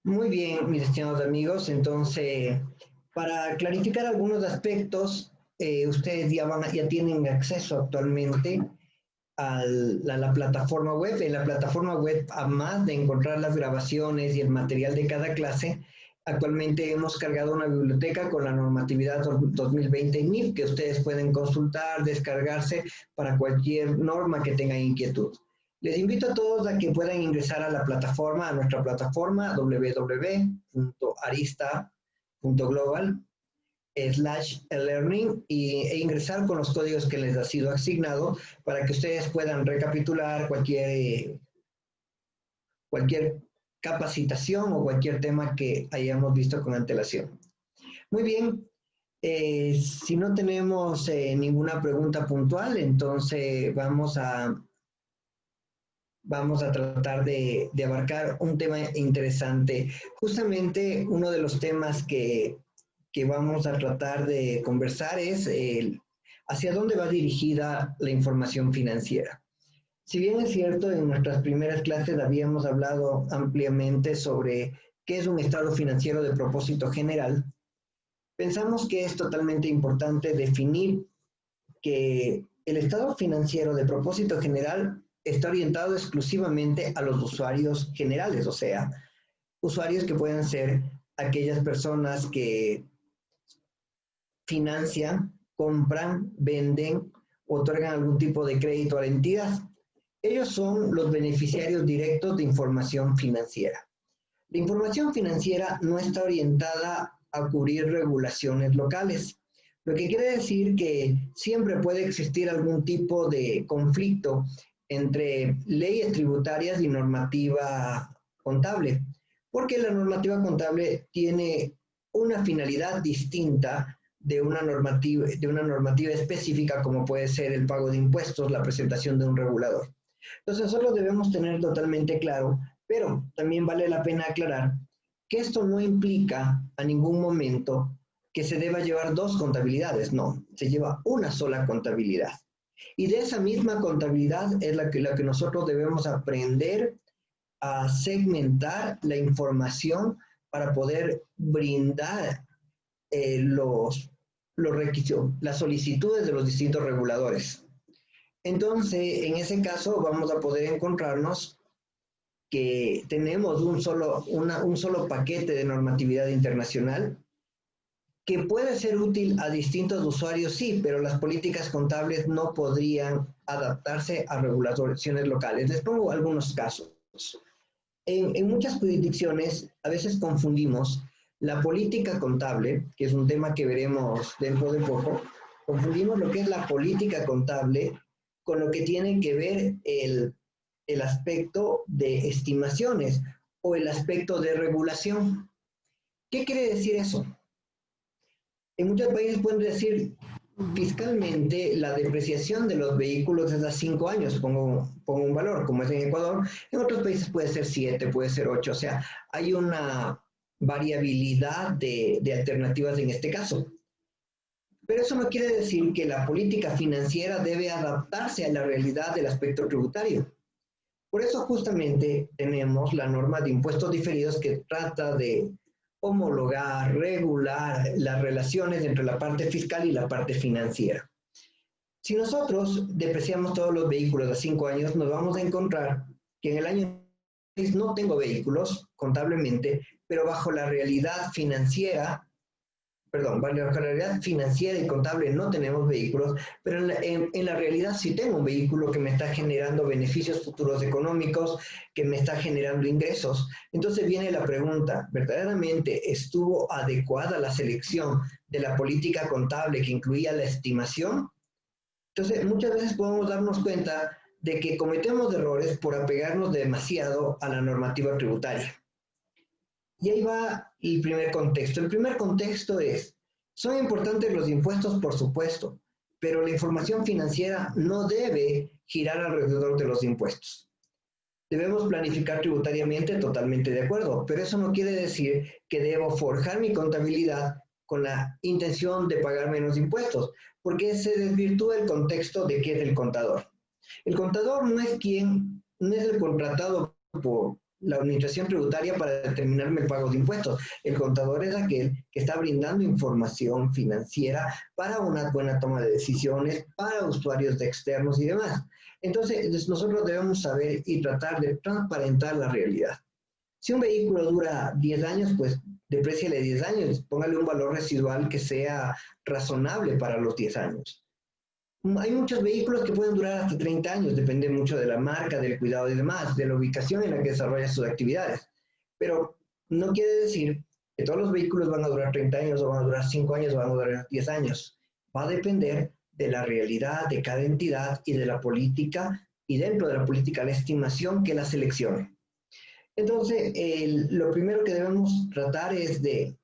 Muy bien, mis estimados amigos. Entonces, para clarificar algunos aspectos, ustedes ya tienen acceso actualmente a la plataforma web. En la plataforma web, además de encontrar las grabaciones y el material de cada clase, actualmente hemos cargado una biblioteca con la normatividad 2020 NIF que ustedes pueden consultar, descargarse para cualquier norma que tengan inquietud. Les invito a todos a que puedan ingresar a la plataforma, a nuestra plataforma www.arista.global/e-learning e ingresar con los códigos que les ha sido asignado para que ustedes puedan recapitular cualquier capacitación o cualquier tema que hayamos visto con antelación. Muy bien, si no tenemos ninguna pregunta puntual, entonces vamos a tratar de abarcar un tema interesante. Justamente uno de los temas que vamos a tratar de conversar es hacia dónde va dirigida la información financiera. Si bien es cierto, en nuestras primeras clases habíamos hablado ampliamente sobre qué es un estado financiero de propósito general, pensamos que es totalmente importante definir que el estado financiero de propósito general está orientado exclusivamente a los usuarios generales, o sea, usuarios que pueden ser aquellas personas que financian, compran, venden, otorgan algún tipo de crédito a la entidad. Ellos son los beneficiarios directos de información financiera. La información financiera no está orientada a cubrir regulaciones locales, lo que quiere decir que siempre puede existir algún tipo de conflicto entre leyes tributarias y normativa contable, porque la normativa contable tiene una finalidad distinta de una normativa específica como puede ser el pago de impuestos, la presentación de un regulador. Entonces nosotros debemos tener totalmente claro, pero también vale la pena aclarar que esto no implica a ningún momento que se deba llevar dos contabilidades, no, se lleva una sola contabilidad. Y de esa misma contabilidad es la que nosotros debemos aprender a segmentar la información para poder brindar los requisitos, las solicitudes de los distintos reguladores. Entonces, en ese caso, vamos a poder encontrarnos que tenemos un solo paquete de normatividad internacional que puede ser útil a distintos usuarios, sí, pero las políticas contables no podrían adaptarse a regulaciones locales. Les pongo algunos casos. En muchas jurisdicciones, a veces confundimos la política contable, que es un tema que veremos dentro de poco, confundimos lo que es la política contable con lo que tiene que ver el aspecto de estimaciones o el aspecto de regulación. ¿Qué quiere decir eso? En muchos países pueden decir fiscalmente la depreciación de los vehículos es a 5 años, pongo un valor, como es en Ecuador. En otros países puede ser 7, puede ser 8, o sea, hay una variabilidad de alternativas en este caso. Pero eso no quiere decir que la política financiera debe adaptarse a la realidad del aspecto tributario. Por eso justamente tenemos la norma de impuestos diferidos que trata de homologar, regular las relaciones entre la parte fiscal y la parte financiera. Si nosotros depreciamos todos los vehículos a 5 años, nos vamos a encontrar que en el año 6 no tengo vehículos contablemente, pero bajo la realidad financiera, bajo la realidad financiera y contable no tenemos vehículos, pero en la realidad sí tengo un vehículo que me está generando beneficios futuros económicos, que me está generando ingresos. Entonces viene la pregunta, ¿verdaderamente estuvo adecuada la selección de la política contable que incluía la estimación? Entonces muchas veces podemos darnos cuenta de que cometemos errores por apegarnos demasiado a la normativa tributaria. Y ahí va el primer contexto. El primer contexto es, son importantes los impuestos, por supuesto, pero la información financiera no debe girar alrededor de los impuestos. Debemos planificar tributariamente, totalmente de acuerdo, pero eso no quiere decir que debo forjar mi contabilidad con la intención de pagar menos impuestos, porque se desvirtúa el contexto de qué es el contador. El contador no es el contratado la administración tributaria para determinarme el pago de impuestos. El contador es aquel que está brindando información financiera para una buena toma de decisiones, para usuarios externos y demás. Entonces, nosotros debemos saber y tratar de transparentar la realidad. Si un vehículo dura 10 años, pues depréciale 10 años, póngale un valor residual que sea razonable para los 10 años. Hay muchos vehículos que pueden durar hasta 30 años, depende mucho de la marca, del cuidado y demás, de la ubicación en la que desarrolla sus actividades. Pero no quiere decir que todos los vehículos van a durar 30 años, o van a durar 5 años, o van a durar 10 años. Va a depender de la realidad de cada entidad y de la política, y dentro de la política, la estimación que la seleccione. Entonces, lo primero que debemos tratar es de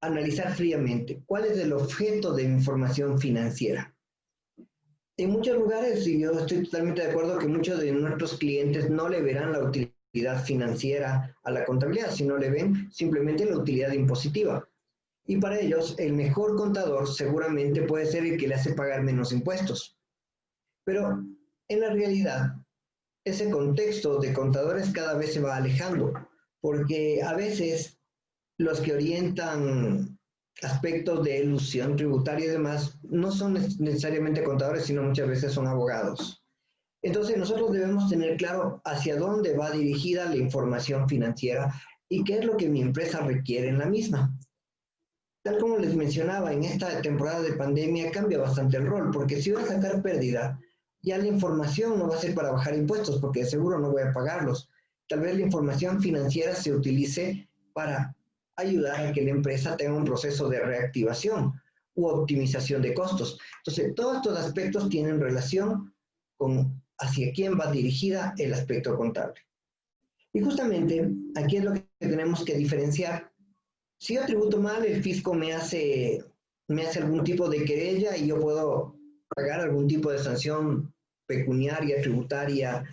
analizar fríamente cuál es el objeto de información financiera. En muchos lugares, y yo estoy totalmente de acuerdo que muchos de nuestros clientes no le verán la utilidad financiera a la contabilidad, sino le ven simplemente la utilidad impositiva. Y para ellos, el mejor contador seguramente puede ser el que le hace pagar menos impuestos. Pero en la realidad, ese contexto de contadores cada vez se va alejando, porque a veces los que orientan aspectos de elusión tributaria y demás no son necesariamente contadores, sino muchas veces son abogados. Entonces nosotros debemos tener claro hacia dónde va dirigida la información financiera y qué es lo que mi empresa requiere en la misma. Tal como les mencionaba, en esta temporada de pandemia cambia bastante el rol, porque si voy a sacar pérdida, ya la información no va a ser para bajar impuestos, porque de seguro no voy a pagarlos. Tal vez la información financiera se utilice para ayudar a que la empresa tenga un proceso de reactivación u optimización de costos. Entonces, todos estos aspectos tienen relación con hacia quién va dirigida el aspecto contable. Y justamente aquí es lo que tenemos que diferenciar. Si yo tributo mal, el fisco me hace algún tipo de querella y yo puedo pagar algún tipo de sanción pecuniaria, tributaria,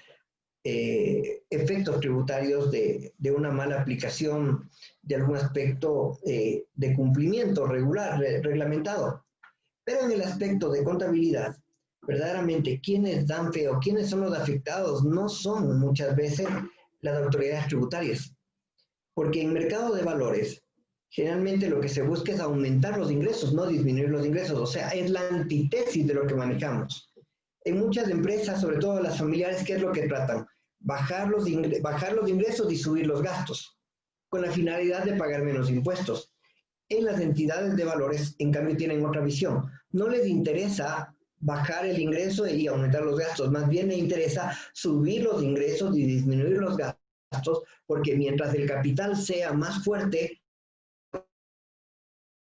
efectos tributarios de una mala aplicación de algún aspecto de cumplimiento regular, reglamentado. Pero en el aspecto de contabilidad, verdaderamente quienes dan fe o quienes son los afectados no son muchas veces las autoridades tributarias, porque en mercado de valores generalmente lo que se busca es aumentar los ingresos, no disminuir los ingresos, o sea, es la antítesis de lo que manejamos. En muchas empresas, sobre todo las familiares, ¿qué es lo que tratan? Bajar los ingresos y subir los gastos, con la finalidad de pagar menos impuestos. En las entidades de valores, en cambio, tienen otra visión. No les interesa bajar el ingreso y aumentar los gastos, más bien les interesa subir los ingresos y disminuir los gastos, porque mientras el capital sea más fuerte,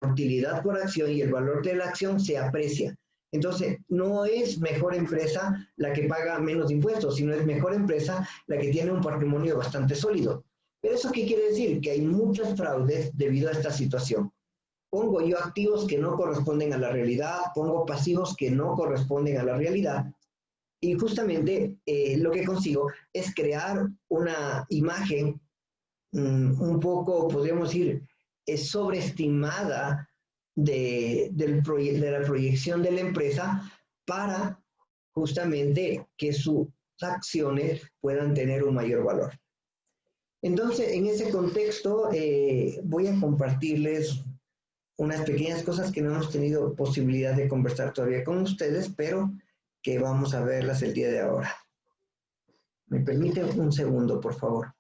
la utilidad por acción y el valor de la acción se aprecia. Entonces, no es mejor empresa la que paga menos impuestos, sino es mejor empresa la que tiene un patrimonio bastante sólido. ¿Pero eso qué quiere decir? Que hay muchos fraudes debido a esta situación. Pongo yo activos que no corresponden a la realidad, pongo pasivos que no corresponden a la realidad, y justamente lo que consigo es crear una imagen un poco, podríamos decir, sobreestimada de la proyección de la empresa para justamente que sus acciones puedan tener un mayor valor. Entonces, en ese contexto, voy a compartirles unas pequeñas cosas que no hemos tenido posibilidad de conversar todavía con ustedes, pero que vamos a verlas el día de ahora. ¿Me permite un segundo, por favor?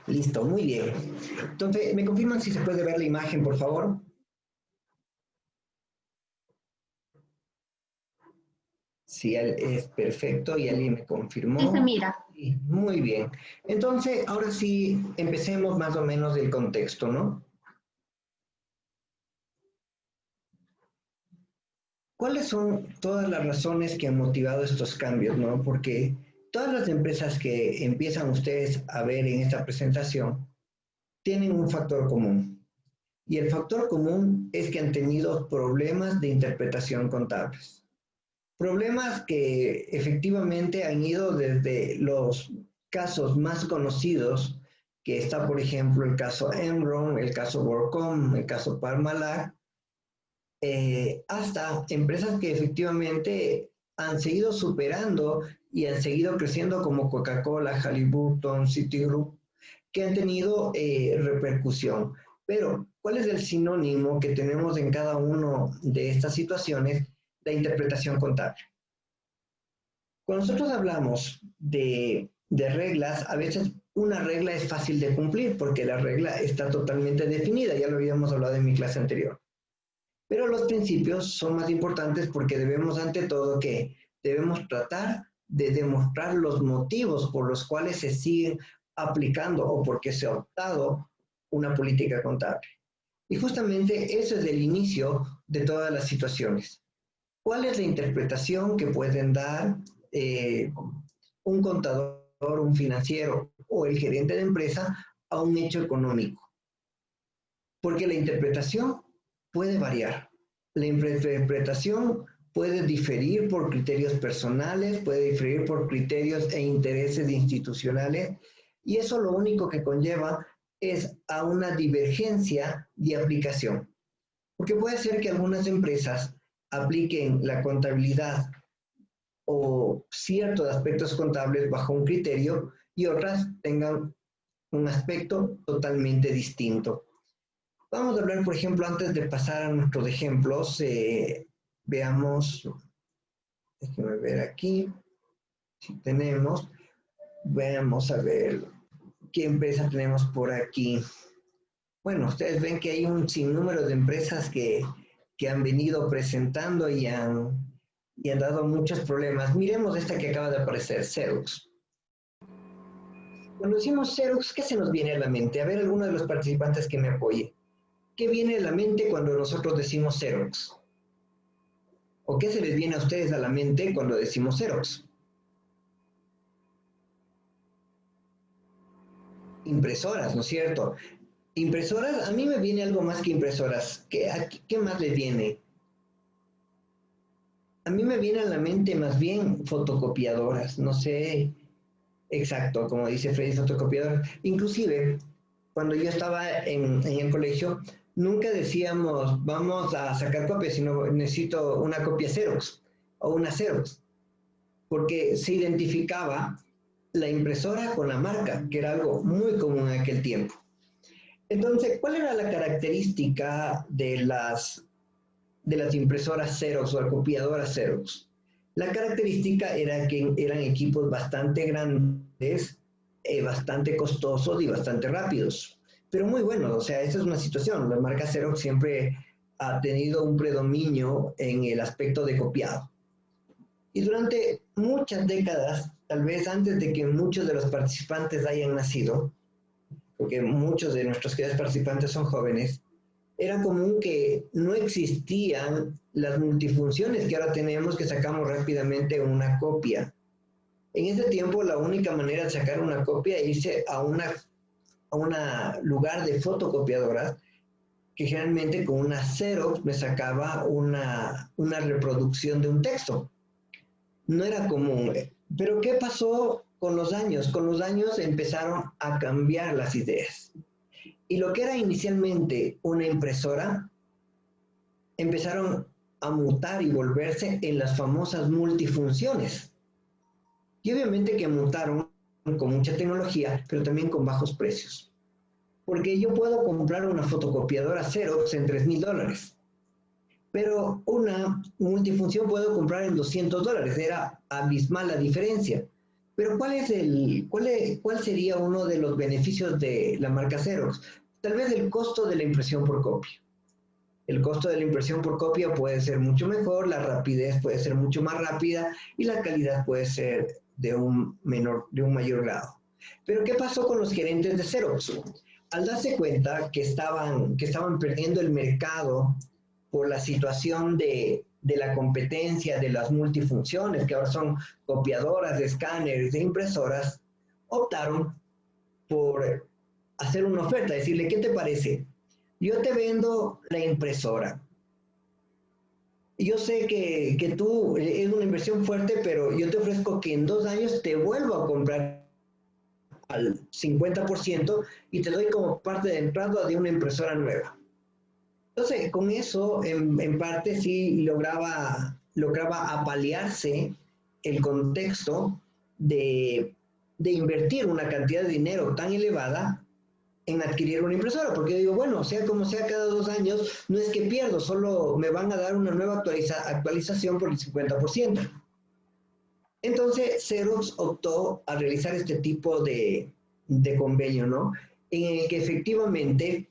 Listo, muy bien. Entonces, ¿me confirman si se puede ver la imagen, por favor? Sí, es perfecto y alguien me confirmó. Sí, se mira. Sí, muy bien. Entonces, ahora sí, empecemos más o menos del contexto, ¿no? ¿Cuáles son todas las razones que han motivado estos cambios, no? Porque todas las empresas que empiezan ustedes a ver en esta presentación tienen un factor común. Y el factor común es que han tenido problemas de interpretación contables. Problemas que efectivamente han ido desde los casos más conocidos, que está, por ejemplo, el caso Enron, el caso WorldCom, el caso Parmalat, hasta empresas que efectivamente han seguido superando y han seguido creciendo como Coca-Cola, Halliburton, Citigroup, que han tenido repercusión. Pero, ¿cuál es el sinónimo que tenemos en cada una de estas situaciones? La interpretación contable. Cuando nosotros hablamos de reglas, a veces una regla es fácil de cumplir porque la regla está totalmente definida, ya lo habíamos hablado en mi clase anterior. Pero los principios son más importantes porque debemos, ante todo, que debemos tratar de demostrar los motivos por los cuales se siguen aplicando o porque se ha optado una política contable. Y justamente eso es el inicio de todas las situaciones. ¿Cuál es la interpretación que pueden dar un contador, un financiero o el gerente de empresa a un hecho económico? Porque la interpretación puede variar. La interpretación puede diferir por criterios personales, puede diferir por criterios e intereses institucionales, y eso lo único que conlleva es a una divergencia de aplicación. Porque puede ser que algunas empresas apliquen la contabilidad o ciertos aspectos contables bajo un criterio y otras tengan un aspecto totalmente distinto. Vamos a hablar, por ejemplo, antes de pasar a nuestros ejemplos, veamos, déjenme ver aquí, si tenemos, vamos a ver qué empresa tenemos por aquí. Bueno, ustedes ven que hay un sinnúmero de empresas que han venido presentando y han dado muchos problemas. Miremos esta que acaba de aparecer, Xerox. Cuando decimos Xerox, ¿qué se nos viene a la mente? A ver, alguno de los participantes que me apoye. ¿Qué viene a la mente cuando nosotros decimos Xerox? ¿O qué se les viene a ustedes a la mente cuando decimos Xerox? Impresoras, ¿no es cierto? Impresoras, a mí me viene algo más que impresoras. ¿Qué más les viene? A mí me viene a la mente más bien fotocopiadoras, no sé exacto, como dice Freddy, fotocopiadoras. Inclusive, cuando yo estaba en el colegio, nunca decíamos, vamos a sacar copias, sino necesito una copia Xerox o una Xerox, porque se identificaba la impresora con la marca, que era algo muy común en aquel tiempo. Entonces, ¿cuál era la característica de las impresoras Xerox o las copiadoras Xerox? La característica era que eran equipos bastante grandes, bastante costosos y bastante rápidos, pero muy buenos. O sea, esa es una situación. La marca Xerox siempre ha tenido un predominio en el aspecto de copiado. Y durante muchas décadas, tal vez antes de que muchos de los participantes hayan nacido, porque muchos de nuestros queridos participantes son jóvenes, era común que no existían las multifunciones que ahora tenemos, que sacamos rápidamente una copia. En ese tiempo la única manera de sacar una copia es irse a un lugar de fotocopiadoras, que generalmente con una Xerox me sacaba una reproducción de un texto. No era común. Pero ¿qué pasó con los años? Con los años empezaron a cambiar las ideas. Y lo que era inicialmente una impresora, empezaron a mutar y volverse en las famosas multifunciones. Y obviamente que mutaron con mucha tecnología, pero también con bajos precios. Porque yo puedo comprar una fotocopiadora Xerox en $3,000, pero una multifunción puedo comprar en $200. Era abismal la diferencia. Pero ¿cuál sería uno de los beneficios de la marca Xerox? Tal vez el costo de la impresión por copia. El costo de la impresión por copia puede ser mucho mejor, la rapidez puede ser mucho más rápida y la calidad puede ser de un mayor grado. Pero ¿qué pasó con los gerentes de Xerox? Al darse cuenta que estaban perdiendo el mercado por la situación de la competencia de las multifunciones, que ahora son copiadoras, de escáneres, de impresoras, optaron por hacer una oferta, decirle, ¿qué te parece? Yo te vendo la impresora. Yo sé que tú es una inversión fuerte, pero yo te ofrezco que en 2 años te vuelvo a comprar al 50% y te doy como parte de entrada de una impresora nueva. Entonces, con eso, en parte sí lograba apalearse el contexto de invertir una cantidad de dinero tan elevada en adquirir una impresora, porque digo, bueno, sea como sea, cada 2 años, no es que pierdo, solo me van a dar una nueva actualización por el 50%. Entonces, Xerox optó a realizar este tipo de convenio, ¿no? En el que efectivamente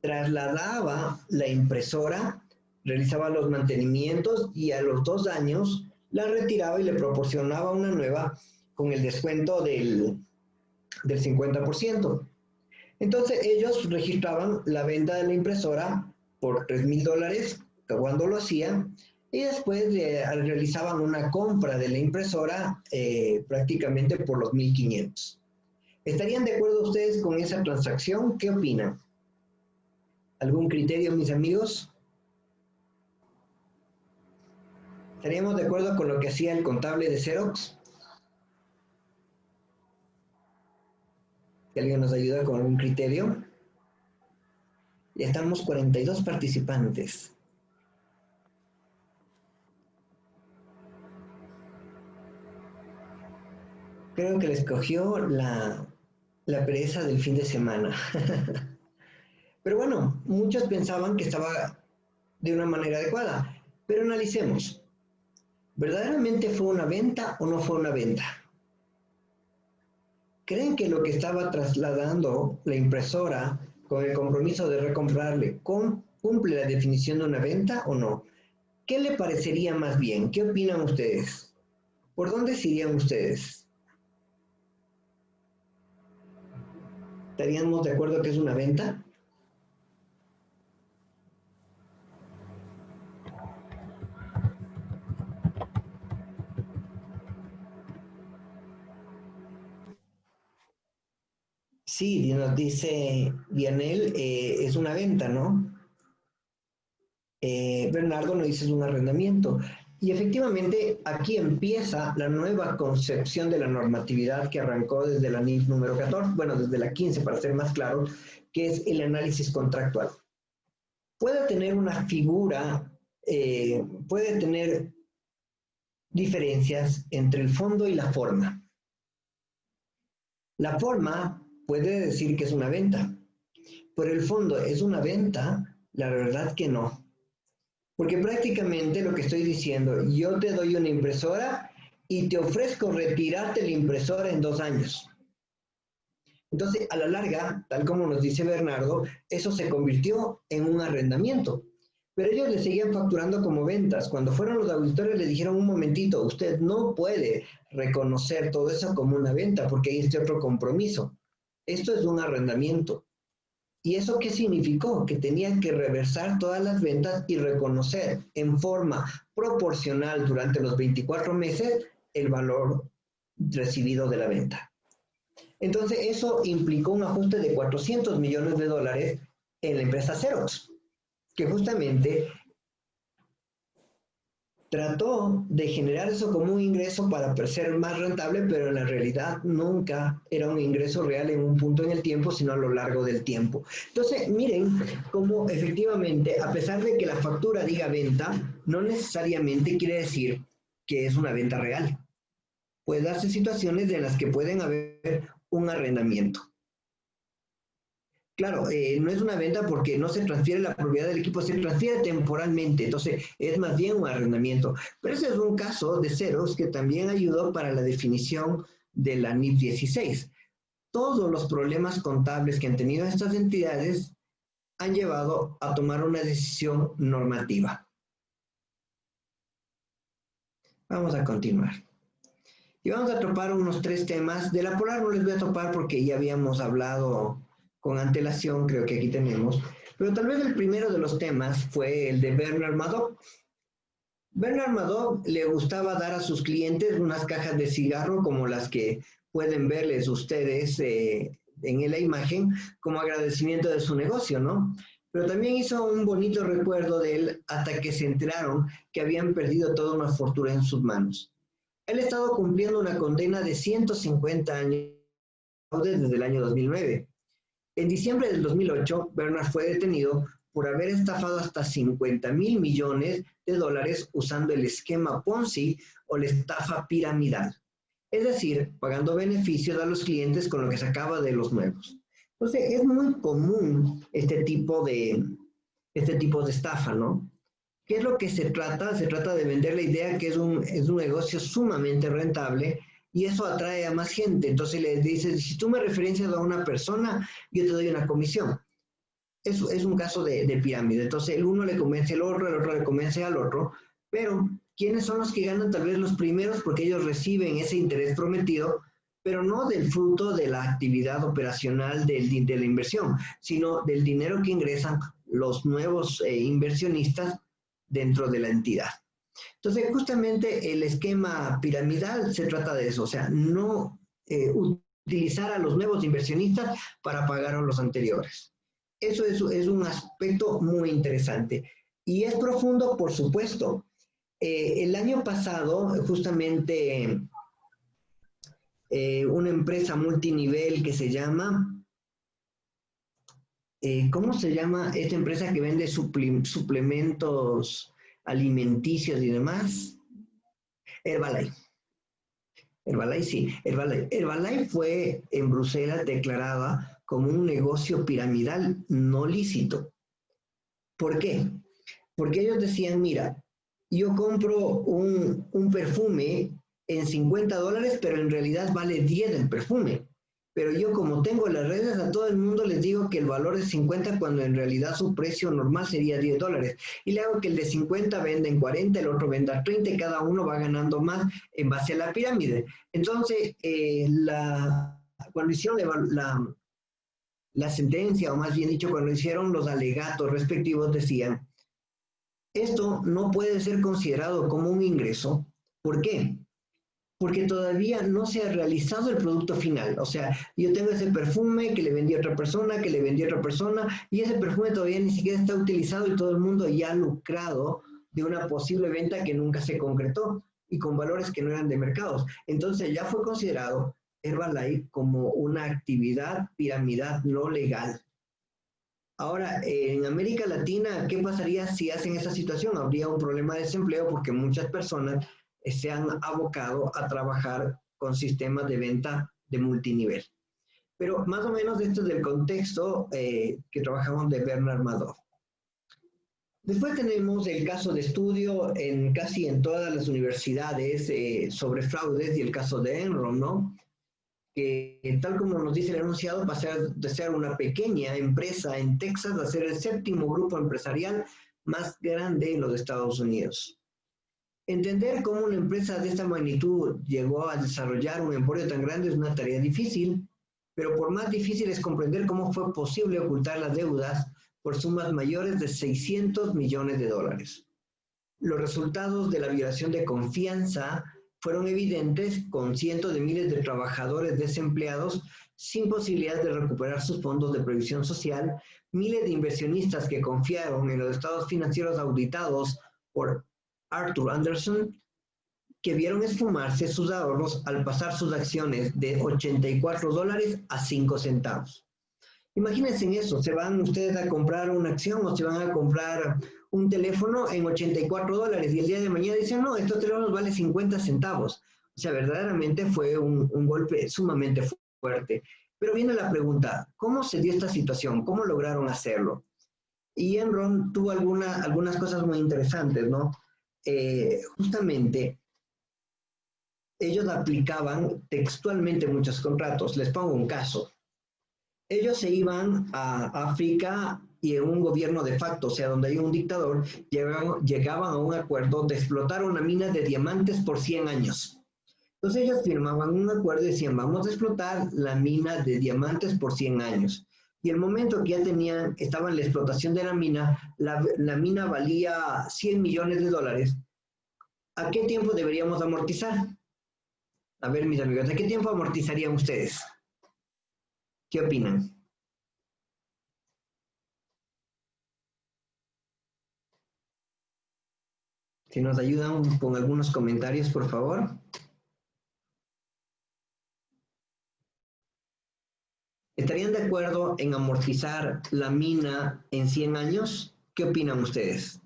trasladaba la impresora, realizaba los mantenimientos y a los 2 años la retiraba y le proporcionaba una nueva con el descuento del 50%. Entonces ellos registraban la venta de la impresora por $3,000 cuando lo hacían y después realizaban una compra de la impresora prácticamente por los 1,500. ¿Estarían de acuerdo ustedes con esa transacción? ¿Qué opinan? ¿Algún criterio, mis amigos? ¿Estaríamos de acuerdo con lo que hacía el contable de Xerox? ¿Que alguien nos ayuda con algún criterio? Ya estamos 42 participantes. Creo que les cogió la pereza del fin de semana. Pero bueno, muchos pensaban que estaba de una manera adecuada. Pero analicemos. ¿Verdaderamente fue una venta o no fue una venta? ¿Creen que lo que estaba trasladando la impresora con el compromiso de recomprarle cumple la definición de una venta o no? ¿Qué le parecería más bien? ¿Qué opinan ustedes? ¿Por dónde se irían ustedes? ¿Estaríamos de acuerdo que es una venta? Sí, nos dice Dianel, es una venta, ¿no? Bernardo nos dice es un arrendamiento. Y efectivamente aquí empieza la nueva concepción de la normatividad que arrancó desde la NIF número 14, bueno, desde la 15 para ser más claro, que es el análisis contractual. Puede tener una figura, puede tener diferencias entre el fondo y la forma. La forma puede decir que es una venta, pero el fondo es una venta, la verdad que no. Porque prácticamente lo que estoy diciendo, yo te doy una impresora y te ofrezco retirarte la impresora en 2 años. Entonces, a la larga, tal como nos dice Bernardo, eso se convirtió en un arrendamiento. Pero ellos le seguían facturando como ventas. Cuando fueron los auditores le dijeron, un momentito, usted no puede reconocer todo eso como una venta porque hay este otro compromiso. Esto es un arrendamiento. ¿Y eso qué significó? Que tenían que reversar todas las ventas y reconocer en forma proporcional durante los 24 meses el valor recibido de la venta. Entonces, eso implicó un ajuste de $400 millones en la empresa Xerox, que justamente trató de generar eso como un ingreso para ser más rentable, pero en la realidad nunca era un ingreso real en un punto en el tiempo, sino a lo largo del tiempo. Entonces, miren cómo efectivamente, a pesar de que la factura diga venta, no necesariamente quiere decir que es una venta real. Puede darse situaciones en las que pueden haber un arrendamiento. Claro, no es una venta porque no se transfiere la propiedad del equipo, se transfiere temporalmente, entonces es más bien un arrendamiento. Pero ese es un caso de Xerox que también ayudó para la definición de la NIF 16. Todos los problemas contables que han tenido estas entidades han llevado a tomar una decisión normativa. Vamos a continuar. Y vamos a topar unos 3 temas. De la polar no les voy a topar porque ya habíamos hablado con antelación, creo que aquí tenemos. Pero tal vez el primero de los temas fue el de Bernard Madoff. Bernard Madoff le gustaba dar a sus clientes unas cajas de cigarro como las que pueden verles ustedes en la imagen como agradecimiento de su negocio, ¿no? Pero también hizo un bonito recuerdo de él hasta que se enteraron que habían perdido toda una fortuna en sus manos. Él ha estado cumpliendo una condena de 150 años desde el año 2009. En diciembre del 2008, Bernard fue detenido por haber estafado hasta 50.000 millones de dólares usando el esquema Ponzi o la estafa piramidal. Es decir, pagando beneficios a los clientes con lo que sacaba de los nuevos. Entonces, es muy común este tipo de estafa, ¿no? ¿Qué es lo que se trata? Se trata de vender la idea que es un negocio sumamente rentable y eso atrae a más gente. Entonces le dices, si tú me referencias a una persona, yo te doy una comisión. Eso es un caso de pirámide. Entonces el uno le convence al otro, el otro le convence al otro, pero ¿quiénes son los que ganan? Tal vez los primeros porque ellos reciben ese interés prometido, pero no del fruto de la actividad operacional de la inversión, sino del dinero que ingresan los nuevos inversionistas dentro de la entidad. Entonces, justamente el esquema piramidal se trata de eso, o sea, no utilizar a los nuevos inversionistas para pagar a los anteriores. Eso es un aspecto muy interesante. Y es profundo, por supuesto. El año pasado, justamente, una empresa multinivel que se llama, ¿cómo se llama esta empresa que vende suplementos alimenticios y demás? Herbalife. Herbalife, sí. Herbalife fue en Bruselas declarada como un negocio piramidal no lícito. ¿Por qué? Porque ellos decían, mira, yo compro un perfume en $50, pero en realidad vale 10 el perfume. Pero yo como tengo las redes a todo el mundo les digo que el valor es 50 cuando en realidad su precio normal sería $10. Y le hago que el de 50 venda en 40, el otro venda 30 y cada uno va ganando más en base a la pirámide. Entonces, cuando hicieron la sentencia, o más bien dicho, cuando hicieron los alegatos respectivos, decían, esto no puede ser considerado como un ingreso. ¿Por qué? Porque todavía no se ha realizado el producto final. O sea, yo tengo ese perfume que le vendí a otra persona, que le vendí a otra persona, y ese perfume todavía ni siquiera está utilizado y todo el mundo ya ha lucrado de una posible venta que nunca se concretó y con valores que no eran de mercados. Entonces ya fue considerado Herbalife como una actividad piramidal no legal. Ahora, en América Latina, ¿qué pasaría si hacen esa situación? Habría un problema de desempleo porque muchas personas se han abocado a trabajar con sistemas de venta de multinivel. Pero más o menos esto es el contexto que trabajamos de Bernard Madoff. Después tenemos el caso de estudio casi en todas las universidades sobre fraudes y el caso de Enron, ¿no? Que tal como nos dice el enunciado, va a ser de ser una pequeña empresa en Texas, va a ser el 7º grupo empresarial más grande en los Estados Unidos. Entender cómo una empresa de esta magnitud llegó a desarrollar un emporio tan grande es una tarea difícil, pero por más difícil es comprender cómo fue posible ocultar las deudas por sumas mayores de $600 millones. Los resultados de la violación de confianza fueron evidentes con cientos de miles de trabajadores desempleados sin posibilidad de recuperar sus fondos de previsión social, miles de inversionistas que confiaron en los estados financieros auditados por Arthur Andersen, que vieron esfumarse sus ahorros al pasar sus acciones de $84 a 5 centavos. Imagínense en eso, se van ustedes a comprar una acción o se van a comprar un teléfono en $84 y el día de mañana dicen, no, estos teléfonos valen 50 centavos. O sea, verdaderamente fue un golpe sumamente fuerte. Pero viene la pregunta, ¿cómo se dio esta situación? ¿Cómo lograron hacerlo? Y Enron tuvo algunas cosas muy interesantes, ¿no? Justamente, ellos aplicaban textualmente muchos contratos. Les pongo un caso. Ellos se iban a África y en un gobierno de facto, o sea, donde hay un dictador, llegaban a un acuerdo de explotar una mina de diamantes por 100 años. Entonces ellos firmaban un acuerdo y decían, vamos a explotar la mina de diamantes por 100 años. Y el momento que ya tenían, estaba en la explotación de la mina, la mina valía 100 millones de dólares. ¿A qué tiempo deberíamos amortizar? A ver, mis amigos, ¿a qué tiempo amortizarían ustedes? ¿Qué opinan? Si nos ayudan con algunos comentarios, por favor. ¿Estarían de acuerdo en amortizar la mina en 100 años? ¿Qué opinan ustedes?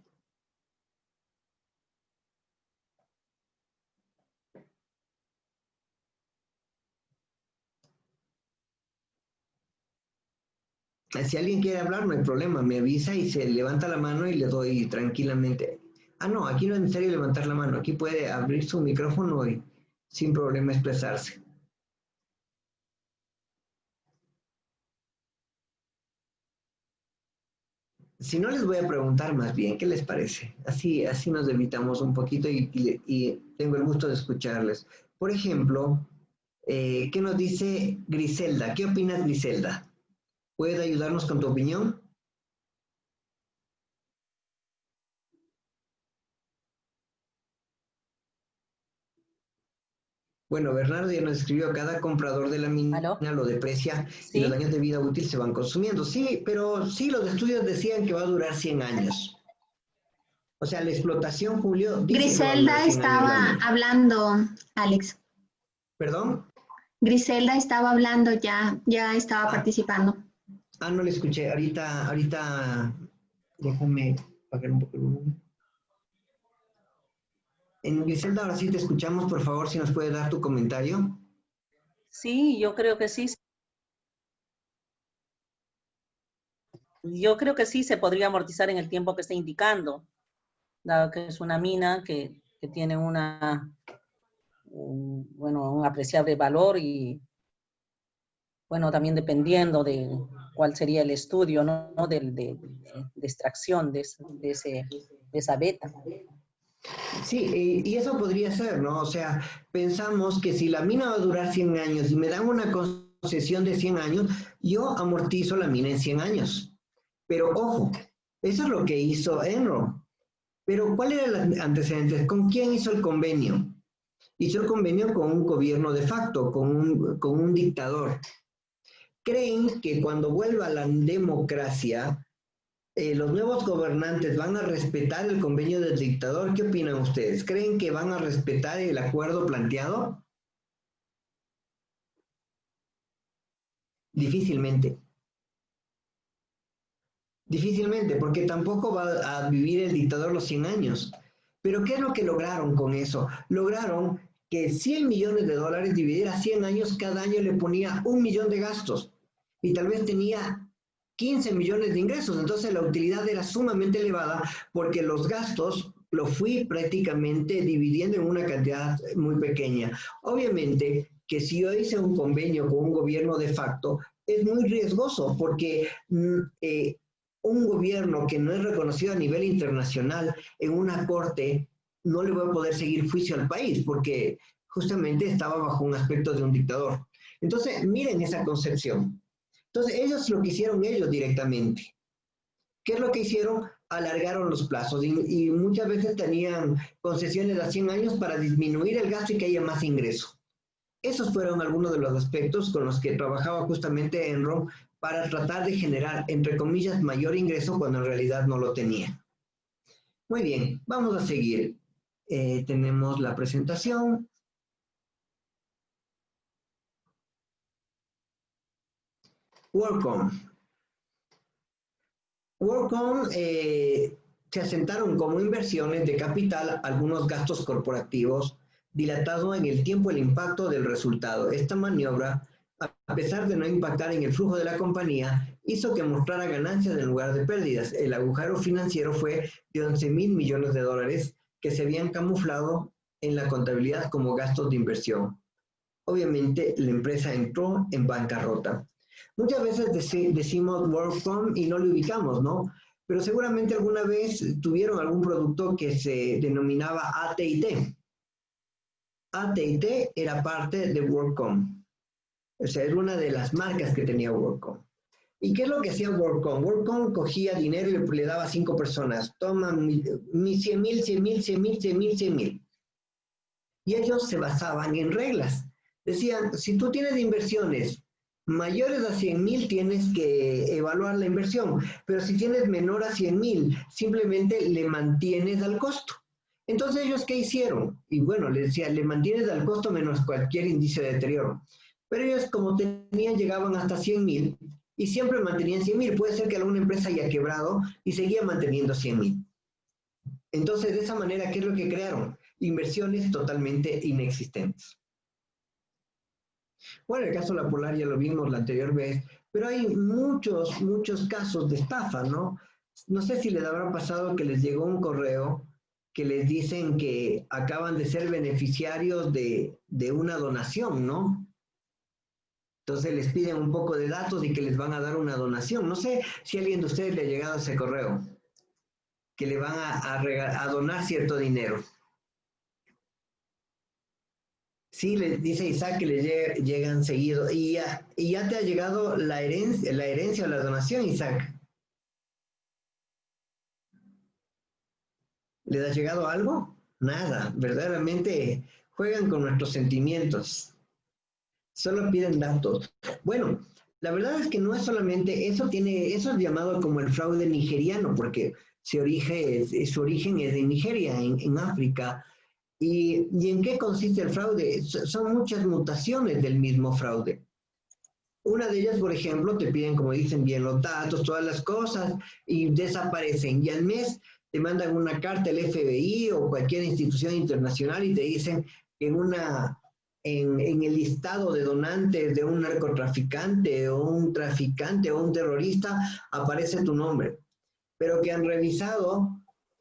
Si alguien quiere hablar, no hay problema, me avisa y se levanta la mano y le doy tranquilamente. Ah, no, aquí no es necesario levantar la mano, aquí puede abrir su micrófono y sin problema expresarse. Si no, les voy a preguntar más bien, ¿qué les parece? Así nos evitamos un poquito y tengo el gusto de escucharles. Por ejemplo, ¿qué nos dice Griselda? ¿Qué opinas, Griselda? ¿Puedes ayudarnos con tu opinión? Bueno, Bernardo ya nos escribió, cada comprador de la mina ¿Aló? lo deprecia y los Sí, años de vida útil se van consumiendo. Sí, pero sí, los estudios decían que va a durar 100 años. O sea, la explotación, Julio, dice que va a durar Griselda 100 años la estaba mina. hablando, Alex. ¿Perdón? Griselda estaba hablando ya estaba Ah, participando. no le escuché. Ahorita, déjame bajar un poco el volumen. En Griselda, ahora sí te escuchamos, por favor, si nos puedes dar tu comentario. sí, yo creo que sí. Yo creo que sí se podría amortizar en el tiempo que está indicando, dado que es una mina que tiene bueno, un apreciable valor y, bueno, también dependiendo de cuál sería el estudio, ¿no? De extracción de esa beta. Sí, y eso podría ser, ¿no? O sea, pensamos que si la mina va a durar 100 años y me dan una concesión de 100 años, yo amortizo la mina en 100 años. Pero ojo, eso es lo que hizo Enron. Pero ¿cuál era el antecedente? ¿Con quién hizo el convenio? Hizo el convenio con un gobierno de facto, con un dictador. ¿Creen que cuando vuelva la democracia, los nuevos gobernantes van a respetar el convenio del dictador? ¿Qué opinan ustedes? ¿Creen que van a respetar el acuerdo planteado? Difícilmente. Difícilmente, porque tampoco va a vivir el dictador los 100 años. Pero ¿qué es lo que lograron con eso? Lograron que 100 millones de dólares dividiera 100 años, cada año le ponía 1 millón de gastos y tal vez tenía 15 millones de ingresos. Entonces la utilidad era sumamente elevada porque los gastos lo fui prácticamente dividiendo en una cantidad muy pequeña. Obviamente que si yo hice un convenio con un gobierno de facto, es muy riesgoso porque un gobierno que no es reconocido a nivel internacional en una corte, no le voy a poder seguir juicio al país porque justamente estaba bajo un aspecto de un dictador. Entonces, miren esa concepción. Entonces, ellos lo que hicieron ellos directamente. ¿Qué es lo que hicieron? Alargaron los plazos y muchas veces tenían concesiones a 100 años para disminuir el gasto y que haya más ingreso. Esos fueron algunos de los aspectos con los que trabajaba justamente Enron para tratar de generar, entre comillas, mayor ingreso cuando en realidad no lo tenía. Muy bien, vamos a seguir. Tenemos la presentación. WorkOn. WorkOn se asentaron como inversiones de capital algunos gastos corporativos, dilatado en el tiempo el impacto del resultado. Esta maniobra, a pesar de no impactar en el flujo de la compañía, hizo que mostrara ganancias en lugar de pérdidas. El agujero financiero fue de 11.000 millones de dólares que se habían camuflado en la contabilidad como gastos de inversión. Obviamente, la empresa entró en bancarrota. Muchas veces decimos WorkCom y no lo ubicamos, ¿no? Pero seguramente alguna vez tuvieron algún producto que se denominaba AT&T. AT&T era parte de WorldCom. O sea, era una de las marcas que tenía WorldCom. ¿Y qué es lo que hacía WorldCom? WorldCom cogía dinero y le daba a 5 personas. Toma mi 100,000, 100,000, 100,000, 100,000, 100,000. Y ellos se basaban en reglas. Decían, si tú tienes inversiones mayores a 100,000, tienes que evaluar la inversión. Pero si tienes menor a 100,000, simplemente le mantienes al costo. Entonces, ¿ellos qué hicieron? Y bueno, les decía, le mantienes al costo menos cualquier índice de deterioro. Pero ellos, como tenían, llegaban hasta 100,000 y siempre mantenían 100,000. Puede ser que alguna empresa haya quebrado y seguía manteniendo 100,000. Entonces, de esa manera, ¿qué es lo que crearon? Inversiones totalmente inexistentes. Bueno, el caso de la Polar ya lo vimos la anterior vez, pero hay muchos casos de estafa, ¿no? No sé si les habrá pasado que les llegó un correo que les dicen que acaban de ser beneficiarios de una donación, ¿no? Entonces les piden un poco de datos y que les van a dar una donación. No sé si a alguien de ustedes le ha llegado ese correo, que le van a donar cierto dinero. Sí, le dice Isaac que le llegan seguido. Y ya te ha llegado la herencia o la donación, Isaac. ¿Les ha llegado algo? Nada. Verdaderamente juegan con nuestros sentimientos. Solo piden datos. Bueno, la verdad es que no es solamente, eso es llamado como el fraude nigeriano, porque su origen es de Nigeria, en África. ¿Y en qué consiste el fraude? Son muchas mutaciones del mismo fraude. Una de ellas, por ejemplo, te piden, como dicen bien, los datos, todas las cosas, y desaparecen. Y al mes te mandan una carta al FBI o cualquier institución internacional y te dicen que en el listado de donantes de un narcotraficante o un traficante o un terrorista aparece tu nombre. Pero que han revisado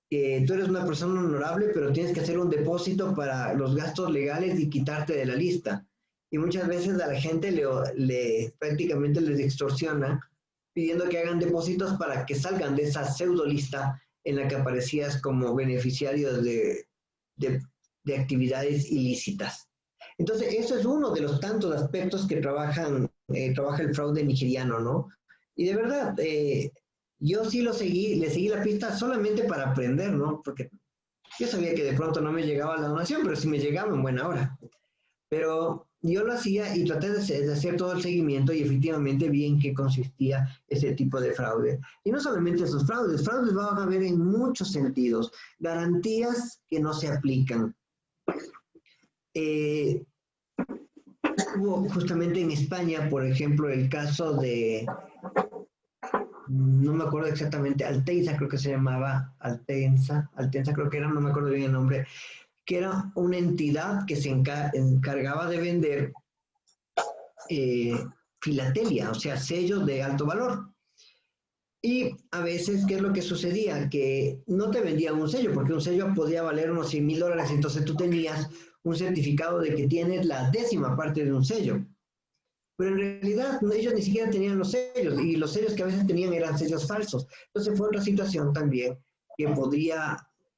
que tú eres una persona honorable, pero tienes que hacer un depósito para los gastos legales y quitarte de la lista. Y muchas veces a la gente prácticamente les extorsiona pidiendo que hagan depósitos para que salgan de esa pseudo lista en la que aparecías como beneficiario de actividades ilícitas. Entonces, eso es uno de los tantos aspectos que trabaja el fraude nigeriano, ¿no? Y de verdad, yo sí le seguí la pista solamente para aprender, ¿no? Porque yo sabía que de pronto no me llegaba la donación, pero sí me llegaba en buena hora. Pero yo lo hacía y traté de hacer todo el seguimiento y efectivamente vi en qué consistía ese tipo de fraude. Y no solamente esos fraudes van a haber en muchos sentidos. Garantías que no se aplican. Hubo justamente en España, por ejemplo, el caso de, no me acuerdo exactamente, Altensa creo que se llamaba, Altensa creo que era, no me acuerdo bien el nombre, que era una entidad que se encargaba de vender filatelia, o sea, sellos de alto valor. Y a veces, ¿qué es lo que sucedía? Que no te vendían un sello, porque un sello podía valer unos $100,000, entonces tú tenías un certificado de que tienes la 10ª parte de un sello. Pero en realidad ellos ni siquiera tenían los sellos, y los sellos que a veces tenían eran sellos falsos. Entonces fue otra situación también que podría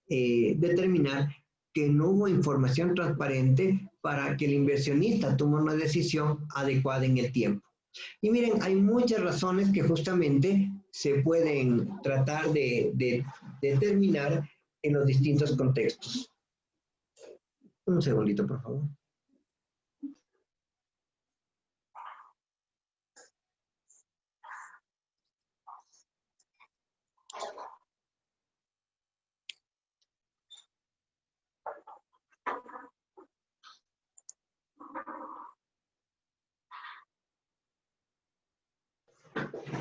determinar que no hubo información transparente para que el inversionista tome una decisión adecuada en el tiempo. Y miren, hay muchas razones que justamente se pueden tratar de determinar en los distintos contextos. Un segundito, por favor.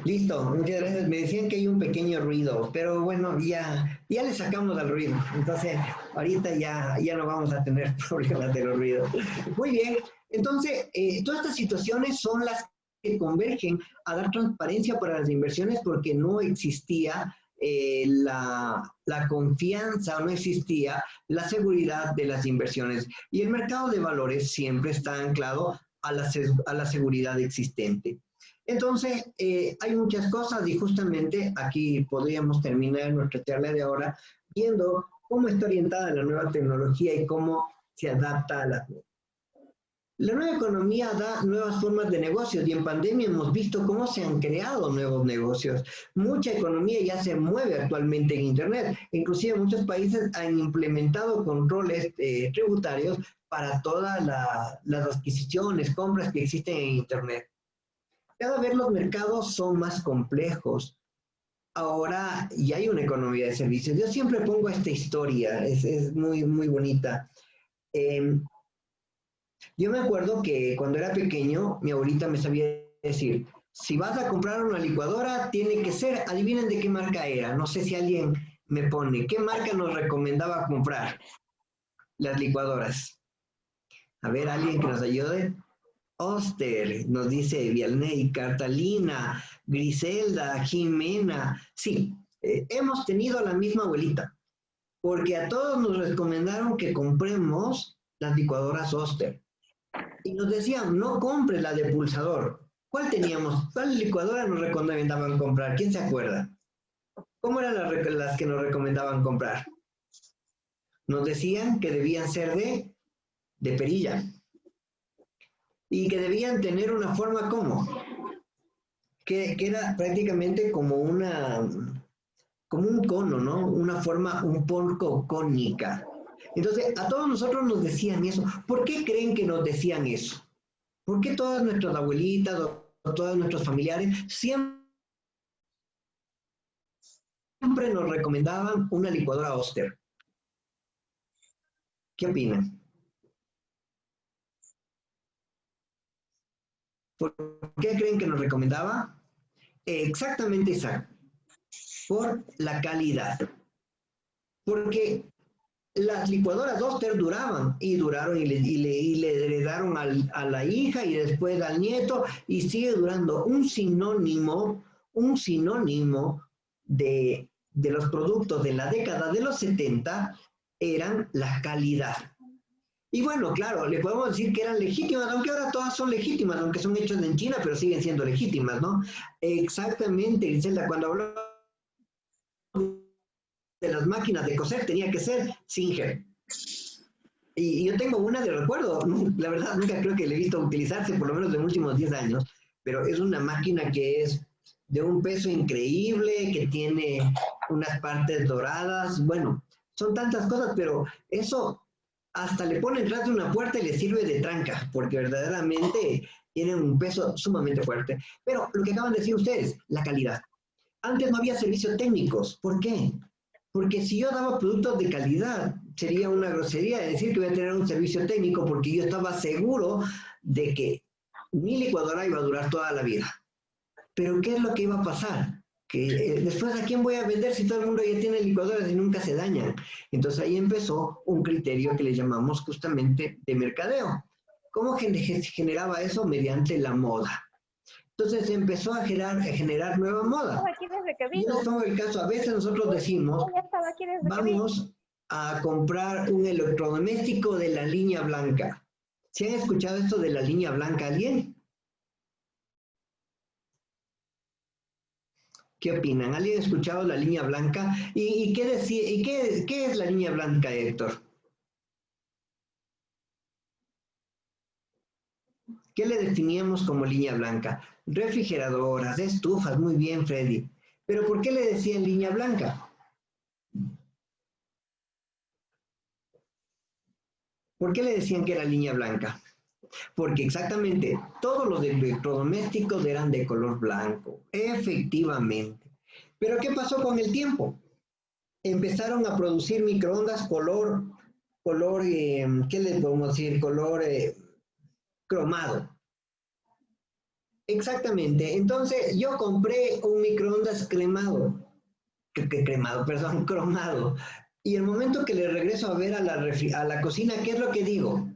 Listo, muchas gracias. Me decían que hay un pequeño ruido, pero bueno, ya le sacamos al ruido. Entonces, ahorita ya no vamos a tener problemas de los ruidos. Muy bien, entonces, todas estas situaciones son las que convergen a dar transparencia para las inversiones porque no existía la confianza, no existía la seguridad de las inversiones. Y el mercado de valores siempre está anclado a la seguridad existente. Entonces, hay muchas cosas y justamente aquí podríamos terminar nuestra charla de ahora viendo cómo está orientada la nueva tecnología y cómo se adapta a la... La nueva economía da nuevas formas de negocios y en pandemia hemos visto cómo se han creado nuevos negocios. Mucha economía ya se mueve actualmente en Internet. Inclusive muchos países han implementado controles tributarios para todas las adquisiciones, compras que existen en Internet. Cada vez los mercados son más complejos. Ahora ya hay una economía de servicios. Yo siempre pongo esta historia, es muy, muy bonita. Yo me acuerdo que cuando era pequeño, mi abuelita me sabía decir, si vas a comprar una licuadora, tiene que ser, adivinen de qué marca era. No sé si alguien me pone, ¿qué marca nos recomendaba comprar las licuadoras? A ver, alguien que nos ayude. Oster, nos dice Vialney, Catalina, Griselda, Jimena. Sí, hemos tenido la misma abuelita, porque a todos nos recomendaron que compremos las licuadoras Oster. Y nos decían, no compre la de pulsador. ¿Cuál teníamos? ¿Cuál licuadora nos recomendaban comprar? ¿Quién se acuerda? ¿Cómo eran las que nos recomendaban comprar? Nos decían que debían ser de perilla. Y que debían tener una forma como, que era prácticamente como un cono, ¿no? Una forma un poco cónica. Entonces, a todos nosotros nos decían eso. ¿Por qué creen que nos decían eso? ¿Por qué todas nuestras abuelitas o todos nuestros familiares siempre nos recomendaban una licuadora Oster? ¿Qué opinan? ¿Por qué creen que nos recomendaba? Exactamente, Isaac. Por la calidad. Porque las licuadoras Oster duraban y duraron y le heredaron a la hija y después al nieto y sigue durando. Un sinónimo de los productos de la década de los 70 eran la calidad. Y bueno, claro, le podemos decir que eran legítimas, aunque ahora todas son legítimas, aunque son hechas en China, pero siguen siendo legítimas, ¿no? Exactamente, Griselda, cuando habló de las máquinas de coser tenía que ser Singer. Y yo tengo una de recuerdo, la verdad nunca creo que le he visto utilizarse, por lo menos en los últimos 10 años, pero es una máquina que es de un peso increíble, que tiene unas partes doradas, bueno, son tantas cosas, pero eso hasta le ponen detrás de una puerta y le sirve de tranca, porque verdaderamente tienen un peso sumamente fuerte. Pero lo que acaban de decir ustedes, la calidad. Antes no había servicios técnicos, ¿por qué? Porque si yo daba productos de calidad, sería una grosería decir que voy a tener un servicio técnico porque yo estaba seguro de que mi licuadora iba a durar toda la vida. Pero ¿qué es lo que iba a pasar? Que después ¿a quién voy a vender si todo el mundo ya tiene licuadoras y nunca se dañan? Entonces ahí empezó un criterio que le llamamos justamente de mercadeo. ¿Cómo generaba eso? Mediante la moda. Entonces empezó a generar nueva moda. Y les pongo el caso, a veces nosotros decimos, vamos a comprar un electrodoméstico de la línea blanca. ¿Se han escuchado esto de la línea blanca alguien? ¿Qué opinan? ¿Alguien ha escuchado la línea blanca? ¿Y qué es la línea blanca, Héctor? ¿Qué le definíamos como línea blanca? Refrigeradoras, estufas, muy bien, Freddy. ¿Pero por qué le decían línea blanca? ¿Por qué le decían que era línea blanca? Porque exactamente todos los electrodomésticos eran de color blanco, efectivamente. ¿Pero qué pasó con el tiempo? Empezaron a producir microondas color, ¿qué les podemos decir? Color cromado. Exactamente. Entonces yo compré un microondas cromado. Y el momento que le regreso a ver a la cocina, ¿qué es lo que digo?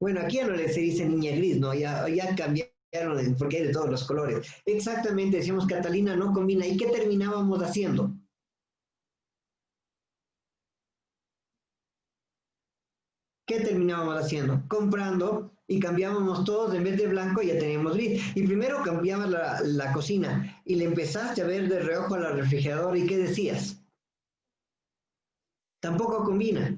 Bueno, aquí ya no se dice niña gris, ¿no? Ya cambiaron porque hay de todos los colores. Exactamente, decíamos Catalina no combina. ¿Y qué terminábamos haciendo? ¿Qué terminábamos haciendo? Comprando y cambiábamos todos, en vez de blanco ya teníamos gris. Y primero cambiabas la cocina y le empezaste a ver de reojo a la refrigeradora y ¿qué decías? Tampoco combina.